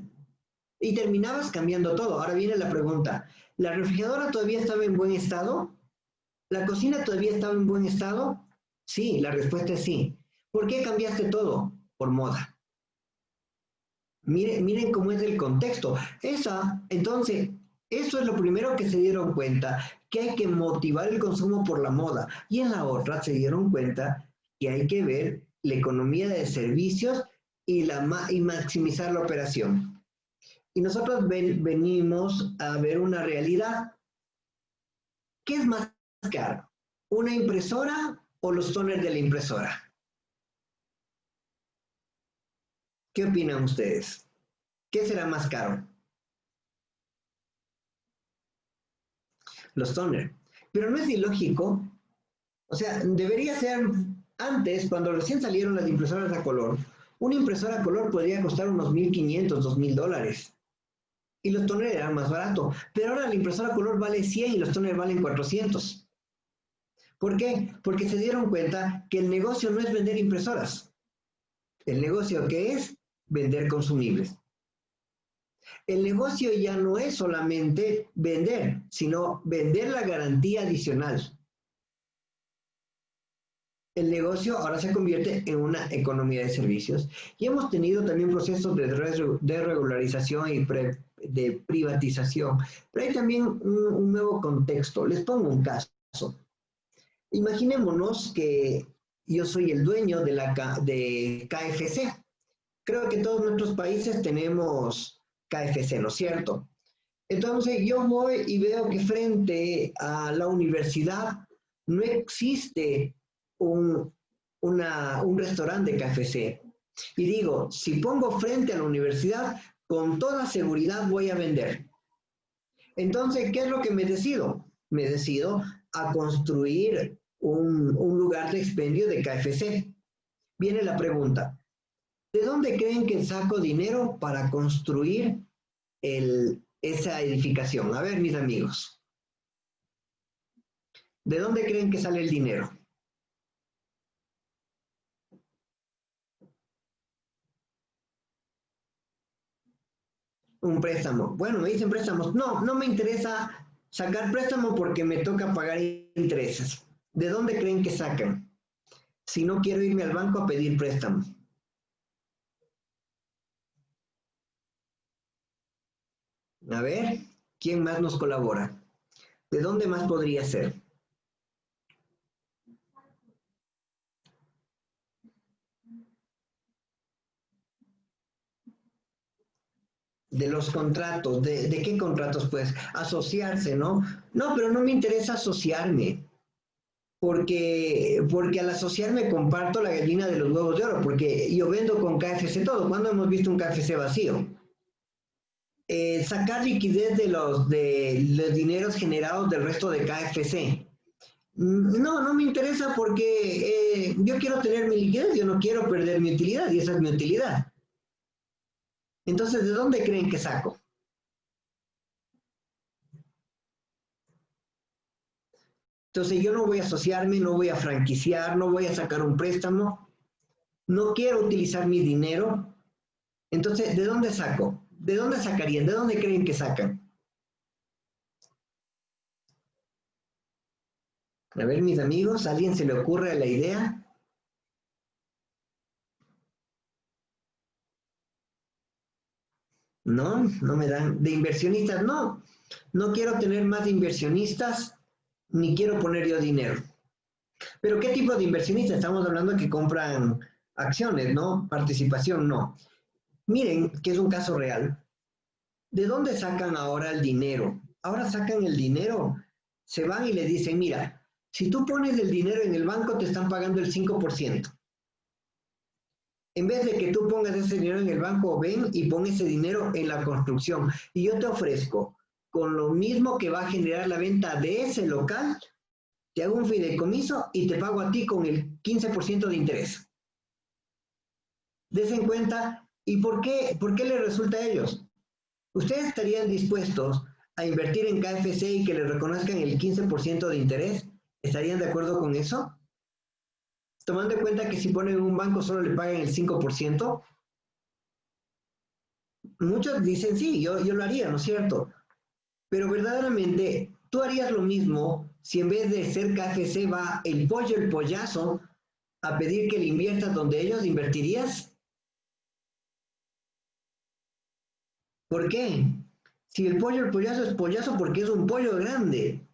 Y terminabas cambiando todo. Ahora viene la pregunta, ¿la refrigeradora todavía estaba en buen estado? ¿La cocina todavía estaba en buen estado? Sí, la respuesta es sí. ¿Por qué cambiaste todo? Por moda. Miren cómo es el contexto. Entonces, eso es lo primero que se dieron cuenta, que hay que motivar el consumo por la moda. Y en la otra se dieron cuenta que hay que ver la economía de servicios y maximizar la operación. Y nosotros venimos a ver una realidad. ¿Qué es más caro? ¿Una impresora o los toners de la impresora? ¿Qué opinan ustedes? ¿Qué será más caro? Los toners. Pero no es ilógico. O sea, debería ser antes, cuando recién salieron las impresoras a color, una impresora a color podría costar unos $1,500, $2,000. Y los toners eran más baratos. Pero ahora la impresora a color vale 100 y los toners valen 400. ¿Por qué? Porque se dieron cuenta que el negocio no es vender impresoras. El negocio que es vender consumibles. El negocio ya no es solamente vender, sino vender la garantía adicional. El negocio ahora se convierte en una economía de servicios y hemos tenido también procesos de regularización y de privatización, pero hay también un nuevo contexto. Les pongo un caso. Imaginémonos que yo soy el dueño de KFC. Creo que todos nuestros países tenemos KFC, ¿no es cierto? Entonces yo voy y veo que frente a la universidad no existe un restaurante de KFC. Y digo, si pongo frente a la universidad, con toda seguridad voy a vender. Entonces, ¿qué es lo que me decido? Me decido a construir un lugar de expendio de KFC. Viene la pregunta, ¿de dónde creen que saco dinero para construir esa edificación? A ver, mis amigos, ¿de dónde creen que sale el dinero? Un préstamo. Bueno, me dicen préstamos. No, no me interesa sacar préstamo porque me toca pagar intereses. ¿De dónde creen que sacan? Si no quiero irme al banco a pedir préstamo. A ver, ¿quién más nos colabora? ¿De dónde más podría ser? De los contratos, ¿de qué contratos? Pues asociarse, ¿no? No, pero no me interesa asociarme, porque al asociarme comparto la gallina de los huevos de oro, porque yo vendo con KFC todo. ¿Cuándo hemos visto un KFC vacío? Sacar liquidez de los dineros generados del resto de KFC. No, no me interesa porque yo quiero tener mi liquidez, yo no quiero perder mi utilidad y esa es mi utilidad. Entonces, ¿de dónde creen que saco? Entonces, yo no voy a asociarme, no voy a franquiciar, no voy a sacar un préstamo, no quiero utilizar mi dinero. Entonces, ¿de dónde saco? ¿De dónde sacarían? ¿De dónde creen que sacan? A ver, mis amigos, ¿a alguien se le ocurre la idea? No, no me dan. De inversionistas, no. No quiero tener más inversionistas, ni quiero poner yo dinero. Pero ¿qué tipo de inversionistas? Estamos hablando que compran acciones, ¿no? Participación, no. Miren, que es un caso real. ¿De dónde sacan ahora el dinero? Ahora sacan el dinero, se van y le dicen, mira, si tú pones el dinero en el banco, te están pagando el 5%. En vez de que tú pongas ese dinero en el banco, ven y pon ese dinero en la construcción. Y yo te ofrezco, con lo mismo que va a generar la venta de ese local, te hago un fideicomiso y te pago a ti con el 15% de interés. Des en cuenta, ¿y por qué les resulta a ellos? ¿Ustedes estarían dispuestos a invertir en KFC y que les reconozcan el 15% de interés? ¿Estarían de acuerdo con eso? Tomando en cuenta que si ponen un banco solo le pagan el 5%. Muchos dicen, sí, yo lo haría, ¿no es cierto? Pero verdaderamente, ¿tú harías lo mismo si en vez de ser KFC va el pollo, el pollazo, a pedir que le inviertas donde ellos invertirías? ¿Por qué? Si el pollo, el pollazo es pollazo porque es un pollo grande.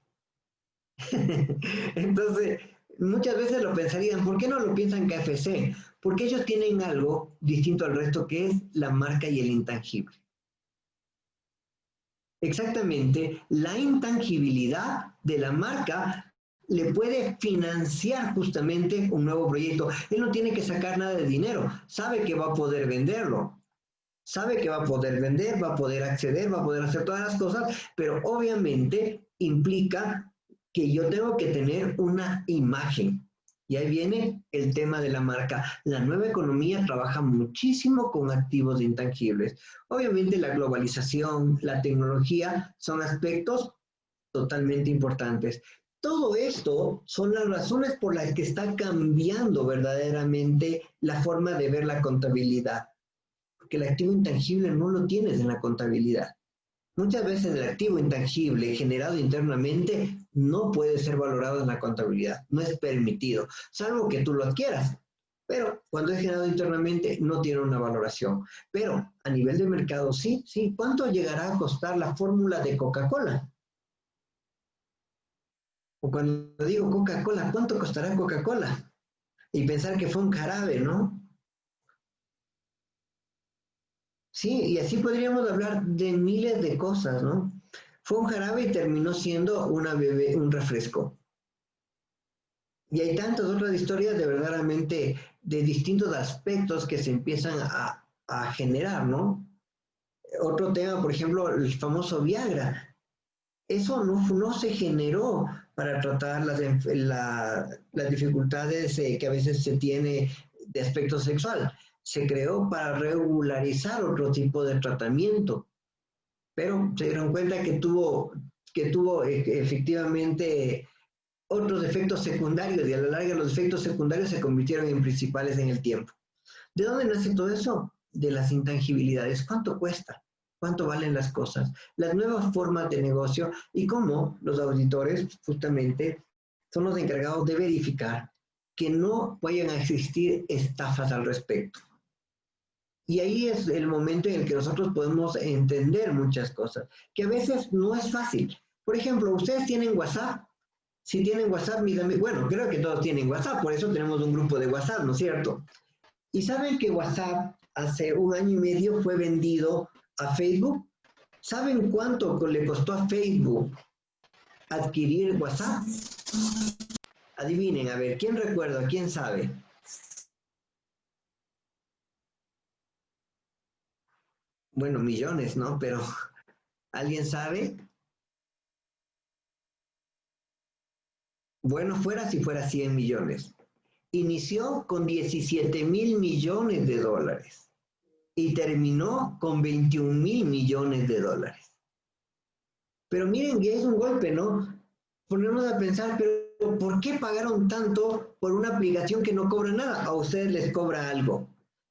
Entonces, muchas veces lo pensarían, ¿por qué no lo piensan KFC? Porque ellos tienen algo distinto al resto que es la marca y el intangible. Exactamente, la intangibilidad de la marca le puede financiar justamente un nuevo proyecto. Él no tiene que sacar nada de dinero, sabe que va a poder venderlo, sabe que va a poder vender, va a poder acceder, va a poder hacer todas las cosas, pero obviamente implica que yo tengo que tener una imagen. Y ahí viene el tema de la marca. La nueva economía trabaja muchísimo con activos intangibles. Obviamente la globalización, la tecnología son aspectos totalmente importantes. Todo esto son las razones por las que está cambiando verdaderamente la forma de ver la contabilidad. Porque el activo intangible no lo tienes en la contabilidad. Muchas veces el activo intangible generado internamente no puede ser valorado en la contabilidad, no es permitido, salvo que tú lo adquieras. Pero cuando es generado internamente no tiene una valoración. Pero a nivel de mercado sí, sí. ¿Cuánto llegará a costar la fórmula de Coca-Cola? O cuando digo Coca-Cola, ¿cuánto costará Coca-Cola? Y pensar que fue un jarabe, ¿no? Sí, y así podríamos hablar de miles de cosas, ¿no? Fue un jarabe y terminó siendo un refresco. Y hay tantas otras historias de verdaderamente de distintos aspectos que se empiezan a generar, ¿no? Otro tema, por ejemplo, el famoso Viagra. Eso no se generó para tratar las dificultades que a veces se tiene de aspecto sexual. Se creó para regularizar otro tipo de tratamiento, pero se dieron cuenta que tuvo efectivamente otros efectos secundarios y a la larga los efectos secundarios se convirtieron en principales en el tiempo. ¿De dónde nace todo eso? De las intangibilidades. ¿Cuánto cuesta? ¿Cuánto valen las cosas? Las nuevas formas de negocio y cómo los auditores justamente son los encargados de verificar que no vayan a existir estafas al respecto. Y ahí es el momento en el que nosotros podemos entender muchas cosas, que a veces no es fácil. Por ejemplo, ustedes tienen WhatsApp. Si tienen WhatsApp, mis amigos, bueno, creo que todos tienen WhatsApp, por eso tenemos un grupo de WhatsApp, ¿no es cierto? Y saben que WhatsApp hace 1 año y medio fue vendido a Facebook. ¿Saben cuánto le costó a Facebook adquirir WhatsApp? Adivinen, a ver, ¿quién recuerda? ¿Quién sabe? Bueno, millones, ¿no? Pero ¿alguien sabe? Bueno, fuera si fuera 100 millones. Inició con 17.000 millones de dólares y terminó con 21.000 millones de dólares. Pero miren que es un golpe, ¿no? Ponernos a pensar, pero ¿por qué pagaron tanto por una aplicación que no cobra nada? A ustedes les cobra algo.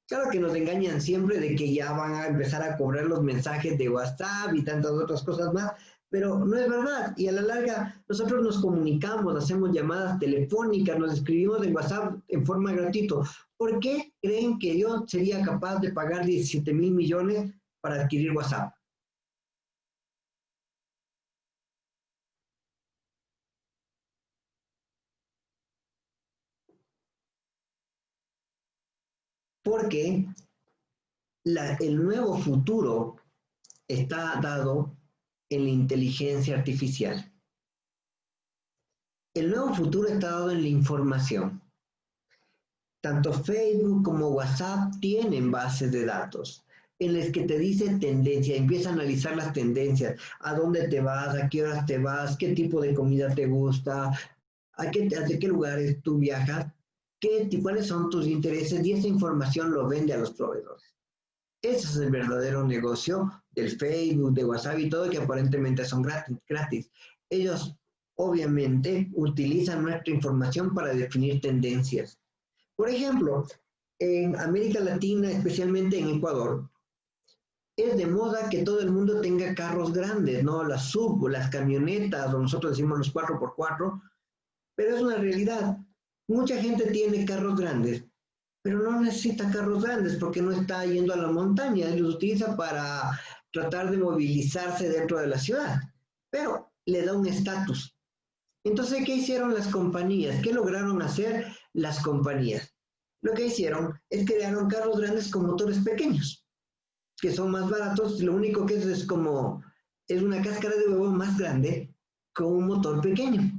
Claro que nos engañan siempre de que ya van a empezar a cobrar los mensajes de WhatsApp y tantas otras cosas más, pero no es verdad. Y a la larga nosotros nos comunicamos, hacemos llamadas telefónicas, nos escribimos en WhatsApp en forma gratuita. ¿Por qué creen que yo sería capaz de pagar 17.000 millones para adquirir WhatsApp? Porque el nuevo futuro está dado en la inteligencia artificial. El nuevo futuro está dado en la información. Tanto Facebook como WhatsApp tienen bases de datos en las que te dicen tendencia, empieza a analizar las tendencias, a dónde te vas, a qué horas te vas, qué tipo de comida te gusta, a qué lugares tú viajas, cuáles son tus intereses y esa información lo vende a los proveedores. Ese es el verdadero negocio del Facebook, de WhatsApp y todo que aparentemente son gratis. Ellos obviamente utilizan nuestra información para definir tendencias. Por ejemplo, en América Latina, especialmente en Ecuador, es de moda que todo el mundo tenga carros grandes, ¿no? Las sub, las camionetas, o nosotros decimos los 4x4, pero es una realidad. Mucha gente tiene carros grandes, pero no necesita carros grandes porque no está yendo a la montaña, los utiliza para tratar de movilizarse dentro de la ciudad, pero le da un estatus. Entonces, ¿qué hicieron las compañías? ¿Qué lograron hacer las compañías? Lo que hicieron es crearon carros grandes con motores pequeños, que son más baratos, lo único que es como, es una cáscara de huevo más grande con un motor pequeño.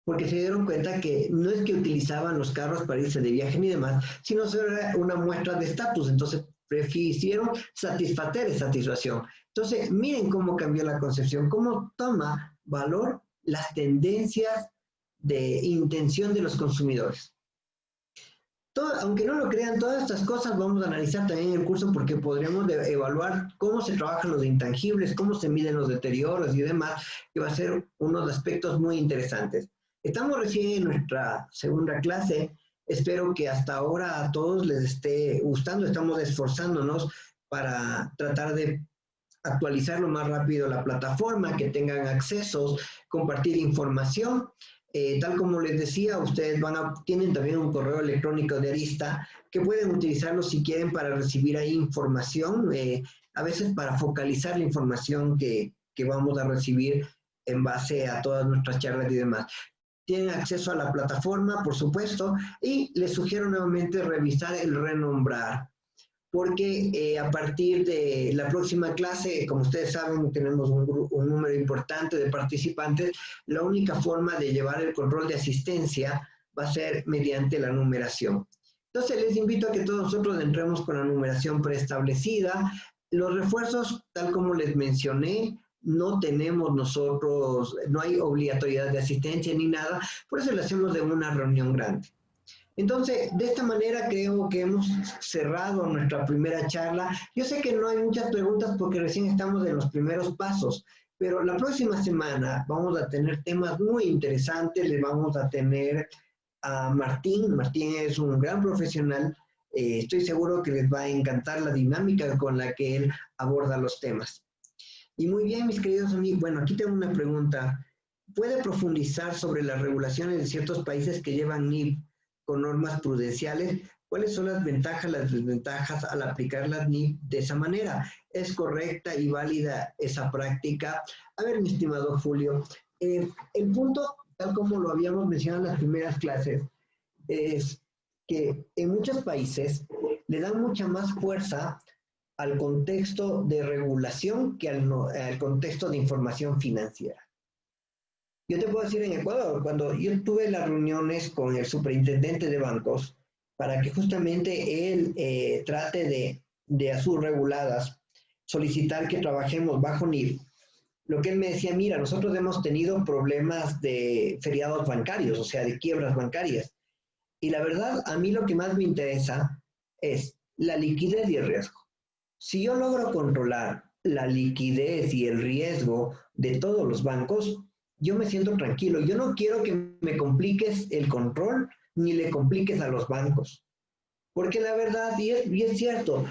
Porque se dieron cuenta que no es que utilizaban los carros para irse de viaje ni demás, sino que era una muestra de estatus, entonces prefirieron satisfacer esa situación. Entonces, miren cómo cambió la concepción, cómo toma valor las tendencias de intención de los consumidores. Aunque no lo crean, todas estas cosas vamos a analizar también en el curso porque podremos evaluar cómo se trabajan los intangibles, cómo se miden los deterioros y demás, que va a ser unos aspectos muy interesantes. Estamos recién en nuestra segunda clase, espero que hasta ahora a todos les esté gustando, estamos esforzándonos para tratar de actualizar lo más rápido la plataforma, que tengan accesos, compartir información. Tal como les decía, ustedes tienen también un correo electrónico de Arista que pueden utilizarlo si quieren para recibir ahí información, a veces para focalizar la información que vamos a recibir en base a todas nuestras charlas y demás. Tienen acceso a la plataforma, por supuesto, y les sugiero nuevamente revisar el renombrar, porque a partir de la próxima clase, como ustedes saben, tenemos un número importante de participantes. La única forma de llevar el control de asistencia va a ser mediante la numeración. Entonces, les invito a que todos nosotros entremos con la numeración preestablecida. Los refuerzos, tal como les mencioné, no tenemos nosotros, no hay obligatoriedad de asistencia ni nada, por eso lo hacemos de una reunión grande. Entonces, de esta manera creo que hemos cerrado nuestra primera charla. Yo sé que no hay muchas preguntas porque recién estamos en los primeros pasos, pero la próxima semana vamos a tener temas muy interesantes. Le vamos a tener a Martín. Martín es un gran profesional. Estoy seguro que les va a encantar la dinámica con la que él aborda los temas. Y muy bien, mis queridos amigos. Bueno, aquí tengo una pregunta. ¿Puede profundizar sobre las regulaciones de ciertos países que llevan NIF con normas prudenciales? ¿Cuáles son las ventajas, las desventajas al aplicar las NIF de esa manera? ¿Es correcta y válida esa práctica? A ver, mi estimado Julio, el punto, tal como lo habíamos mencionado en las primeras clases, es que en muchos países le dan mucha más fuerza al contexto de regulación que al contexto de información financiera. Yo te puedo decir en Ecuador, cuando yo tuve las reuniones con el superintendente de bancos para que justamente él trate de a sus reguladas solicitar que trabajemos bajo NIF, lo que él me decía, mira, nosotros hemos tenido problemas de feriados bancarios, o sea, de quiebras bancarias. Y la verdad, a mí lo que más me interesa es la liquidez y el riesgo. Si yo logro controlar la liquidez y el riesgo de todos los bancos, yo me siento tranquilo. Yo no quiero que me compliques el control ni le compliques a los bancos. Porque la verdad, y es cierto,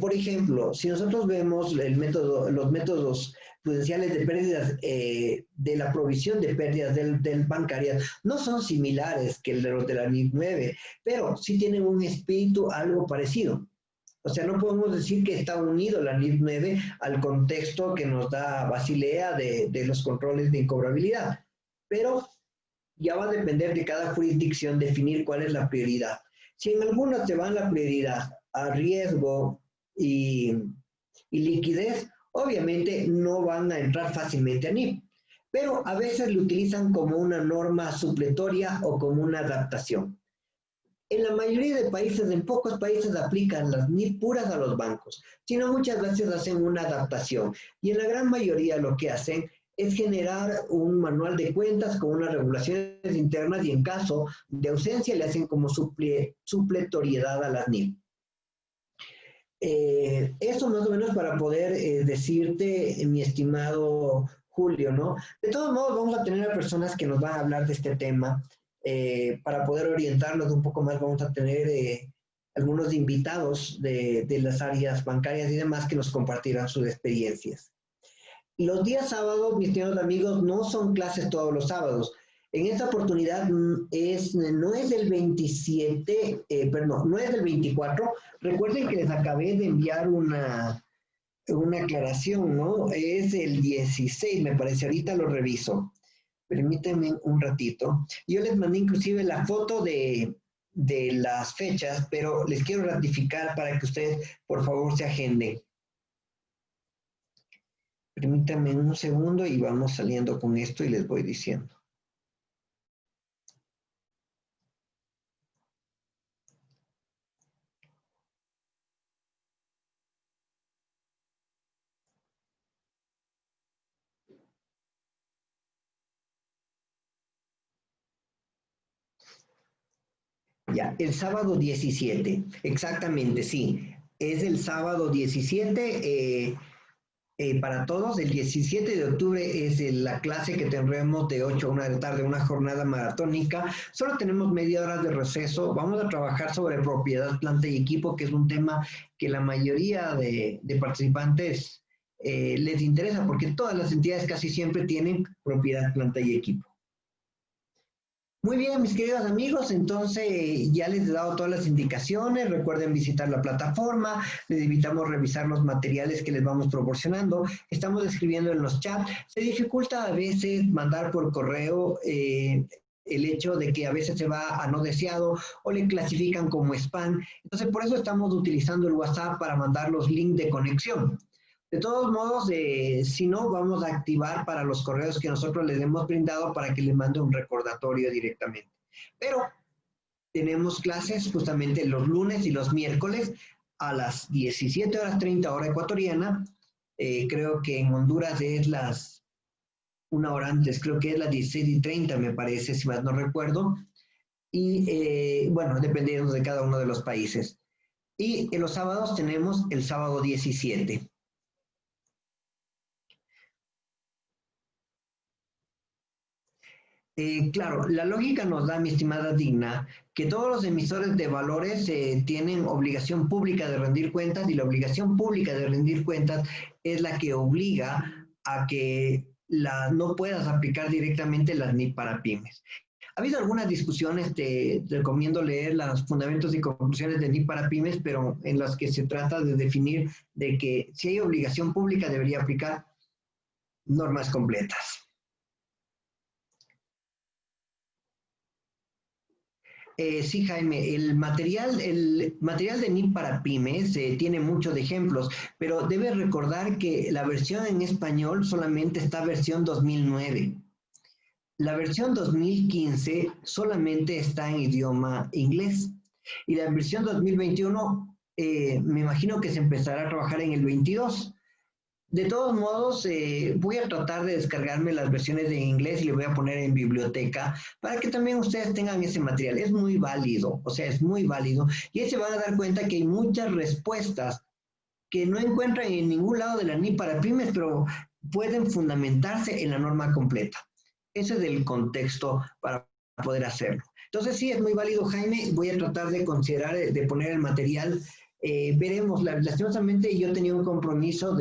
por ejemplo, si nosotros vemos los métodos prudenciales de pérdidas, de la provisión de pérdidas del bancarias, no son similares que los de la NIF 9, pero sí tienen un espíritu algo parecido. O sea, no podemos decir que está unido la NIF 9 al contexto que nos da Basilea de los controles de incobrabilidad. Pero ya va a depender de cada jurisdicción definir cuál es la prioridad. Si en algunas te van la prioridad a riesgo y liquidez, obviamente no van a entrar fácilmente a NIF. Pero a veces lo utilizan como una norma supletoria o como una adaptación. En la mayoría de países, en pocos países aplican las NIF puras a los bancos, sino muchas veces hacen una adaptación. Y en la gran mayoría lo que hacen es generar un manual de cuentas con unas regulaciones internas y en caso de ausencia le hacen como supletoriedad a las NIF. Eso más o menos para poder decirte, mi estimado Julio, ¿no? De todos modos, vamos a tener a personas que nos van a hablar de este tema. Para poder orientarnos un poco más, vamos a tener algunos invitados de las áreas bancarias y demás que nos compartirán sus experiencias. Los días sábados, mis queridos amigos, no son clases todos los sábados. En esta oportunidad no es del 27, perdón, no es del 24. Recuerden que les acabé de enviar una aclaración, ¿no? Es el 16, me parece. Ahorita lo reviso. Permítanme un ratito. Yo les mandé inclusive la foto de las fechas, pero les quiero ratificar para que ustedes, por favor, se agenden. Permítanme un segundo y vamos saliendo con esto y les voy diciendo. Ya, el sábado 17, exactamente, sí. Es el sábado 17 para todos. El 17 de octubre es la clase que tendremos de 8 a 1 de la tarde, una jornada maratónica. Solo tenemos media hora de receso. Vamos a trabajar sobre propiedad, planta y equipo, que es un tema que la mayoría de participantes les interesa, porque todas las entidades casi siempre tienen propiedad, planta y equipo. Muy bien, mis queridos amigos, entonces ya les he dado todas las indicaciones. Recuerden visitar la plataforma, les invitamos a revisar los materiales que les vamos proporcionando. Estamos escribiendo en los chats. Se dificulta a veces mandar por correo el hecho de que a veces se va a no deseado o le clasifican como spam. Entonces, por eso estamos utilizando el WhatsApp para mandar los links de conexión. De todos modos, si no, vamos a activar para los correos que nosotros les hemos brindado para que les mande un recordatorio directamente. Pero tenemos clases justamente los lunes y los miércoles a las 17:30 hora ecuatoriana. Creo que en Honduras es una hora antes, creo que es las 16:30, me parece, si más no recuerdo. Y bueno, dependiendo de cada uno de los países. Y en los sábados tenemos el sábado 17. Claro, la lógica nos da, mi estimada Digna, que todos los emisores de valores tienen obligación pública de rendir cuentas y la obligación pública de rendir cuentas es la que obliga a que no puedas aplicar directamente las NIP para pymes. Ha habido algunas discusiones, te recomiendo leer los fundamentos y conclusiones de NIP para pymes, pero en las que se trata de definir de que si hay obligación pública debería aplicar normas completas. Sí, Jaime, el material de NIP para pymes tiene muchos de ejemplos, pero debes recordar que la versión en español solamente está versión 2009. La versión 2015 solamente está en idioma inglés. Y la versión 2021, me imagino que se empezará a trabajar en el 22. De todos modos, voy a tratar de descargarme las versiones de inglés y le voy a poner en biblioteca para que también ustedes tengan ese material. Es muy válido, o sea, es muy válido. Y ahí se van a dar cuenta que hay muchas respuestas que no encuentran en ningún lado de la NIP para pymes, pero pueden fundamentarse en la norma completa. Ese es el contexto para poder hacerlo. Entonces, sí, es muy válido, Jaime. Voy a tratar de considerar, de poner el material. Veremos, lastimosamente yo tenía un compromiso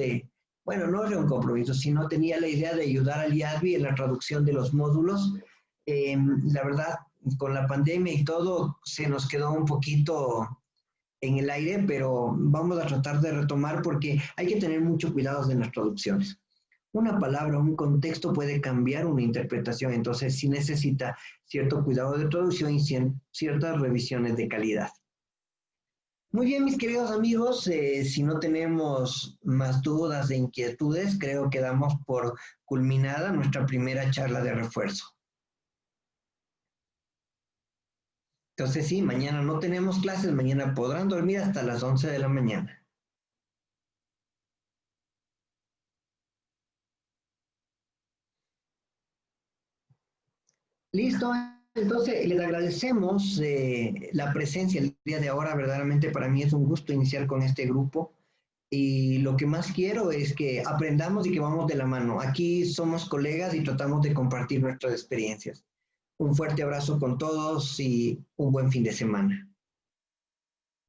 bueno, no era un compromiso, sino tenía la idea de ayudar al IADBI en la traducción de los módulos. La verdad, con la pandemia y todo, se nos quedó un poquito en el aire, pero vamos a tratar de retomar porque hay que tener mucho cuidado en las traducciones. Una palabra, un contexto puede cambiar una interpretación, entonces sí necesita cierto cuidado de traducción y ciertas revisiones de calidad. Muy bien, mis queridos amigos, si no tenemos más dudas e inquietudes, creo que damos por culminada nuestra primera charla de refuerzo. Entonces sí, mañana no tenemos clases, mañana podrán dormir hasta las 11 de la mañana. Listo, entonces les agradecemos la presencia el día de ahora. Verdaderamente para mí es un gusto iniciar con este grupo y lo que más quiero es que aprendamos y que vamos de la mano. Aquí somos colegas y tratamos de compartir nuestras experiencias. Un fuerte abrazo con todos y un buen fin de semana.